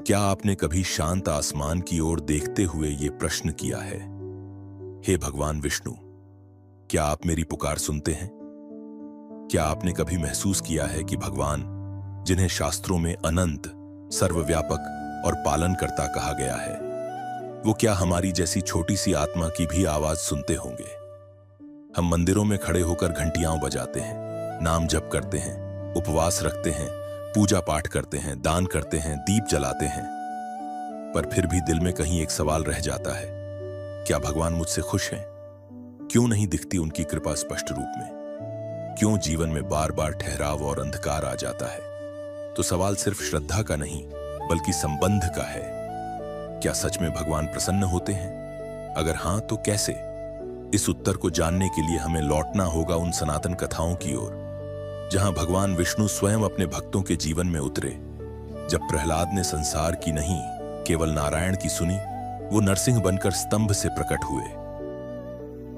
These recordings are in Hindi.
क्या आपने कभी शांत आसमान की ओर देखते हुए ये प्रश्न किया है, हे भगवान विष्णु, क्या आप मेरी पुकार सुनते हैं? क्या आपने कभी महसूस किया है कि भगवान, जिन्हें शास्त्रों में अनंत, सर्वव्यापक और पालनकर्ता कहा गया है, वो क्या हमारी जैसी छोटी सी आत्मा की भी आवाज सुनते होंगे? हम मंदिरों में खड़े होकर घंटियां बजाते हैं, नाम जप करते हैं, उपवास रखते हैं, पूजा पाठ करते हैं, दान करते हैं, दीप जलाते हैं, पर फिर भी दिल में कहीं एक सवाल रह जाता है, क्या भगवान मुझसे खुश हैं? क्यों नहीं दिखती उनकी कृपा स्पष्ट रूप में? क्यों जीवन में बार बार ठहराव और अंधकार आ जाता है? तो सवाल सिर्फ श्रद्धा का नहीं, बल्कि संबंध का है। क्या सच में भगवान प्रसन्न होते हैं? अगर हां, तो कैसे? इस उत्तर को जानने के लिए हमें लौटना होगा उन सनातन कथाओं की ओर, जहां भगवान विष्णु स्वयं अपने भक्तों के जीवन में उतरे। जब प्रहलाद ने संसार की नहीं, केवल नारायण की सुनी, वो नरसिंह बनकर स्तंभ से प्रकट हुए।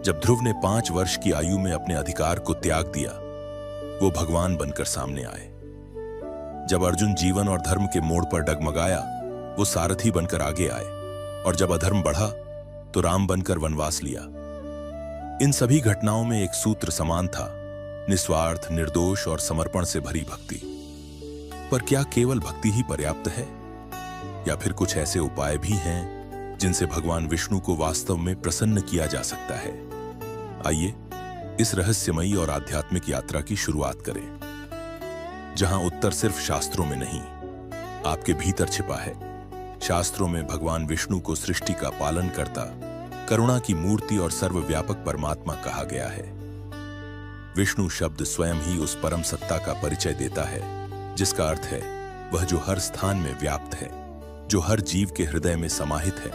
जब ध्रुव ने 5 वर्ष की आयु में अपने अधिकार को त्याग दिया, वो भगवान बनकर सामने आए। जब अर्जुन जीवन और धर्म के मोड़ पर डगमगाया, वो सारथी बनकर आगे आए, और जब अधर्म बढ़ा तो राम बनकर वनवास लिया। इन सभी घटनाओं में एक सूत्र समान था, निस्वार्थ, निर्दोष और समर्पण से भरी भक्ति। पर क्या केवल भक्ति ही पर्याप्त है, या फिर कुछ ऐसे उपाय भी हैं जिनसे भगवान विष्णु को वास्तव में प्रसन्न किया जा सकता है? आइए इस रहस्यमयी और आध्यात्मिक यात्रा की शुरुआत करें, जहां उत्तर सिर्फ शास्त्रों में नहीं, आपके भीतर छिपा है। शास्त्रों में भगवान विष्णु को सृष्टि का पालन करता, करुणा की मूर्ति और सर्वव्यापक परमात्मा कहा गया है। विष्णु शब्द स्वयं ही उस परम सत्ता का परिचय देता है, जिसका अर्थ है वह जो हर स्थान में व्याप्त है, जो हर जीव के हृदय में समाहित है,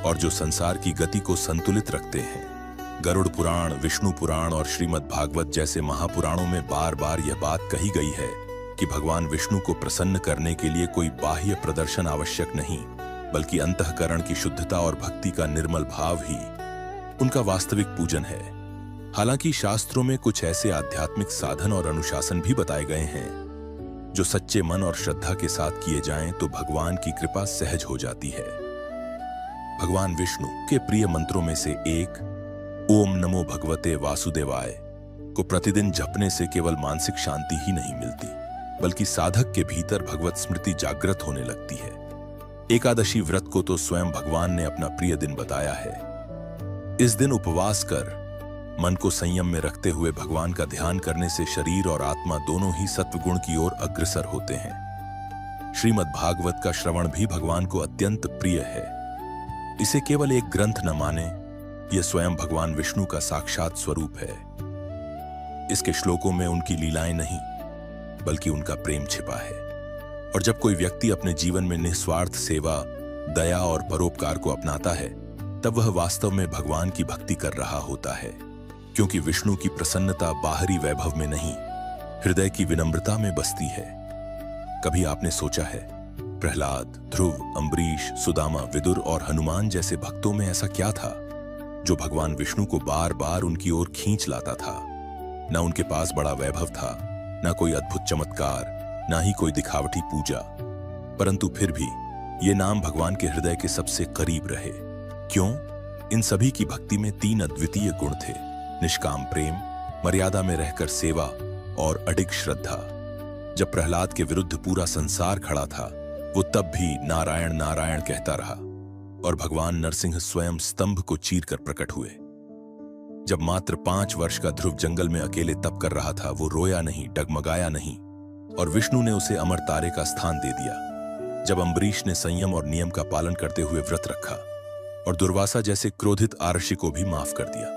और जो संसार की गति को संतुलित रखते हैं। गरुड़ पुराण, विष्णु पुराण और श्रीमद् भागवत जैसे महापुराणों में बार बार यह बात कही गई है कि भगवान विष्णु को प्रसन्न करने के लिए कोई बाह्य प्रदर्शन आवश्यक नहीं, बल्कि अंतःकरण की शुद्धता और भक्ति का निर्मल भाव ही उनका वास्तविक पूजन है। हालांकि शास्त्रों में कुछ ऐसे आध्यात्मिक साधन और अनुशासन भी बताए गए हैं जो सच्चे मन और श्रद्धा के साथ किए जाएं तो भगवान की कृपा सहज हो जाती है। भगवान विष्णु के प्रिय मंत्रों में से एक ओम नमो भगवते वासुदेवाय को प्रतिदिन जपने से केवल मानसिक शांति ही नहीं मिलती, बल्कि साधक के भीतर भगवत स्मृति जागृत होने लगती है। एकादशी व्रत को तो स्वयं भगवान ने अपना प्रिय दिन बताया है। इस दिन उपवास कर मन को संयम में रखते हुए भगवान का ध्यान करने से शरीर और आत्मा दोनों ही सत्वगुण की ओर अग्रसर होते हैं। श्रीमद् भागवत का श्रवण भी भगवान को अत्यंत प्रिय है। इसे केवल एक ग्रंथ न माने, यह स्वयं भगवान विष्णु का साक्षात स्वरूप है। इसके श्लोकों में उनकी लीलाएं नहीं, बल्कि उनका प्रेम छिपा है। और जब कोई व्यक्ति अपने जीवन में निस्वार्थ सेवा, दया और परोपकार को अपनाता है, तब वह वास्तव में भगवान की भक्ति कर रहा होता है। क्योंकि विष्णु की प्रसन्नता बाहरी वैभव में नहीं, हृदय की विनम्रता में बसती है। कभी आपने सोचा है, प्रहलाद, ध्रुव, अम्बरीश, सुदामा, विदुर और हनुमान जैसे भक्तों में ऐसा क्या था जो भगवान विष्णु को बार बार उनकी ओर खींच लाता था? न उनके पास बड़ा वैभव था, न कोई अद्भुत चमत्कार, न ही कोई दिखावटी पूजा, परंतु फिर भी ये नाम भगवान के हृदय के सबसे करीब रहे। क्यों? इन सभी की भक्ति में 3 अद्वितीय गुण थे: निष्काम प्रेम, मर्यादा में रहकर सेवा और अडिग श्रद्धा। जब प्रहलाद के विरुद्ध पूरा संसार खड़ा था, वो तब भी नारायण नारायण कहता रहा, और भगवान नरसिंह स्वयं स्तंभ को चीरकर प्रकट हुए। जब मात्र 5 वर्ष का ध्रुव जंगल में अकेले तप कर रहा था, वो रोया नहीं, डगमगाया नहीं, और विष्णु ने उसे अमर तारे का स्थान दे दिया। जब अम्बरीश ने संयम और नियम का पालन करते हुए व्रत रखा और दुर्वासा जैसे क्रोधित आरषि को भी माफ कर दिया,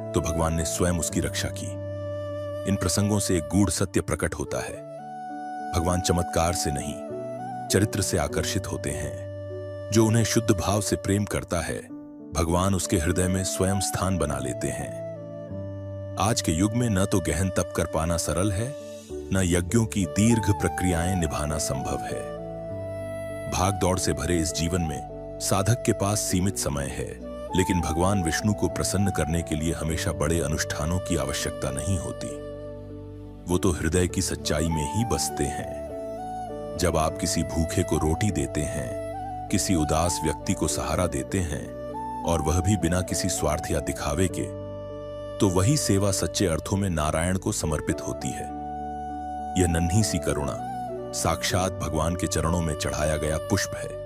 तो भगवान ने स्वयं उसकी रक्षा की। इन प्रसंगों से एक गूढ़ सत्य प्रकट होता है, भगवान चमत्कार से नहीं, चरित्र से आकर्षित होते हैं। जो उन्हें शुद्ध भाव से प्रेम करता है, भगवान उसके हृदय में स्वयं स्थान बना लेते हैं। आज के युग में न तो गहन तप कर पाना सरल है, न यज्ञों की दीर्घ प्रक्रियाएं निभाना संभव है। भाग दौड़ से भरे इस जीवन में साधक के पास सीमित समय है, लेकिन भगवान विष्णु को प्रसन्न करने के लिए हमेशा बड़े अनुष्ठानों की आवश्यकता नहीं होती। वो तो हृदय की सच्चाई में ही बसते हैं। जब आप किसी भूखे को रोटी देते हैं, किसी उदास व्यक्ति को सहारा देते हैं, और वह भी बिना किसी स्वार्थ या दिखावे के, तो वही सेवा सच्चे अर्थों में नारायण को समर्पित होती है। यह नन्ही सी करुणा साक्षात भगवान के चरणों में चढ़ाया गया पुष्प है।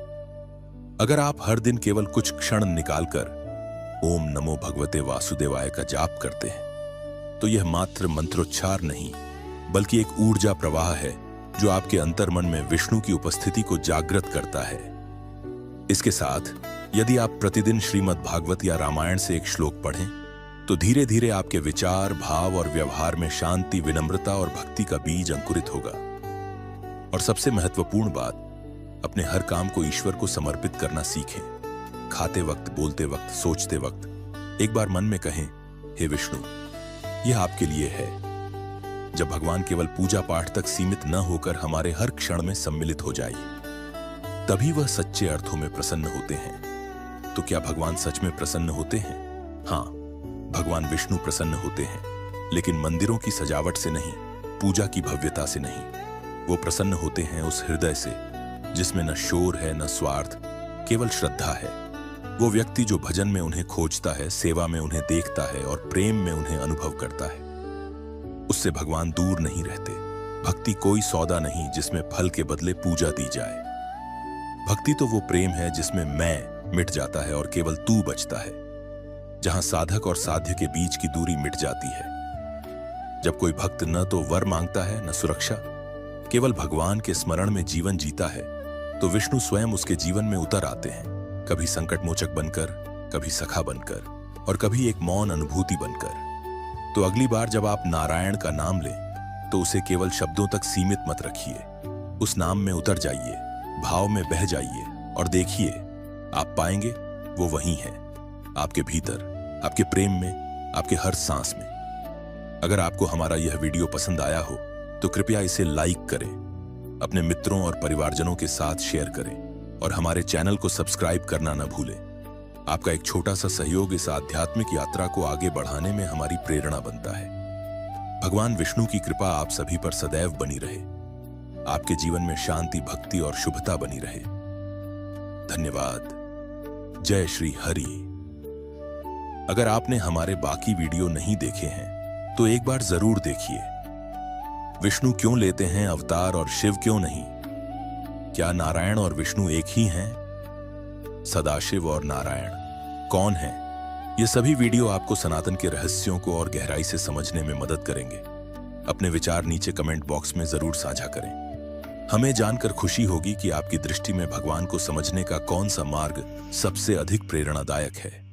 अगर आप हर दिन केवल कुछ क्षण निकालकर ओम नमो भगवते वासुदेवाय का जाप करते हैं, तो यह मात्र मंत्रोच्चार नहीं, बल्कि एक ऊर्जा प्रवाह है जो आपके अंतर्मन में विष्णु की उपस्थिति को जागृत करता है। इसके साथ यदि आप प्रतिदिन श्रीमद् भागवत या रामायण से एक श्लोक पढ़ें, तो धीरे धीरे आपके विचार, भाव और व्यवहार में शांति, विनम्रता और भक्ति का बीज अंकुरित होगा। और सबसे महत्वपूर्ण बात, अपने हर काम को ईश्वर को समर्पित करना सीखें। खाते वक्त, बोलते वक्त, सोचते वक्त एक बार मन में कहें, हे विष्णु, यह आपके लिए है। जब भगवान केवल पूजा पाठ तक सीमित न होकर हमारे हर क्षण में सम्मिलित हो जाए, तभी वह सच्चे अर्थों में प्रसन्न होते हैं। तो क्या भगवान सच में प्रसन्न होते हैं? हाँ, भगवान विष्णु प्रसन्न होते हैं, लेकिन मंदिरों की सजावट से नहीं, पूजा की भव्यता से नहीं। वो प्रसन्न होते हैं उस हृदय से जिसमें न शोर है, न स्वार्थ, केवल श्रद्धा है। वो व्यक्ति जो भजन में उन्हें खोजता है, सेवा में उन्हें देखता है और प्रेम में उन्हें अनुभव करता है, उससे भगवान दूर नहीं रहते। भक्ति कोई सौदा नहीं जिसमें फल के बदले पूजा दी जाए। भक्ति तो वो प्रेम है जिसमें मैं मिट जाता है और केवल तू बचता है, जहां साधक और साध्य के बीच की दूरी मिट जाती है। जब कोई भक्त न तो वर मांगता है, न सुरक्षा, केवल भगवान के स्मरण में जीवन जीता है, तो विष्णु स्वयं उसके जीवन में उतर आते हैं, कभी संकट मोचक बनकर, कभी सखा बनकर, और कभी एक मौन अनुभूति बनकर। तो अगली बार जब आप नारायण का नाम लें, तो उसे केवल शब्दों तक सीमित मत रखिए। उस नाम में उतर जाइए, भाव में बह जाइए और देखिए, आप पाएंगे वो वही है, आपके भीतर, आपके प्रेम में, आपके हर सांस में। अगर आपको हमारा यह वीडियो पसंद आया हो तो कृपया इसे लाइक करें, अपने मित्रों और परिवारजनों के साथ शेयर करें और हमारे चैनल को सब्सक्राइब करना न भूलें। आपका एक छोटा सा सहयोग इस आध्यात्मिक यात्रा को आगे बढ़ाने में हमारी प्रेरणा बनता है। भगवान विष्णु की कृपा आप सभी पर सदैव बनी रहे। आपके जीवन में शांति, भक्ति और शुभता बनी रहे। धन्यवाद। जय श्री हरि। अगर आपने हमारे बाकी वीडियो नहीं देखे हैं तो एक बार जरूर देखिए। विष्णु क्यों लेते हैं अवतार और शिव क्यों नहीं? क्या नारायण और विष्णु एक ही हैं? सदाशिव और नारायण कौन हैं? ये सभी वीडियो आपको सनातन के रहस्यों को और गहराई से समझने में मदद करेंगे। अपने विचार नीचे कमेंट बॉक्स में जरूर साझा करें। हमें जानकर खुशी होगी कि आपकी दृष्टि में भगवान को समझने का कौन सा मार्ग सबसे अधिक प्रेरणादायक है।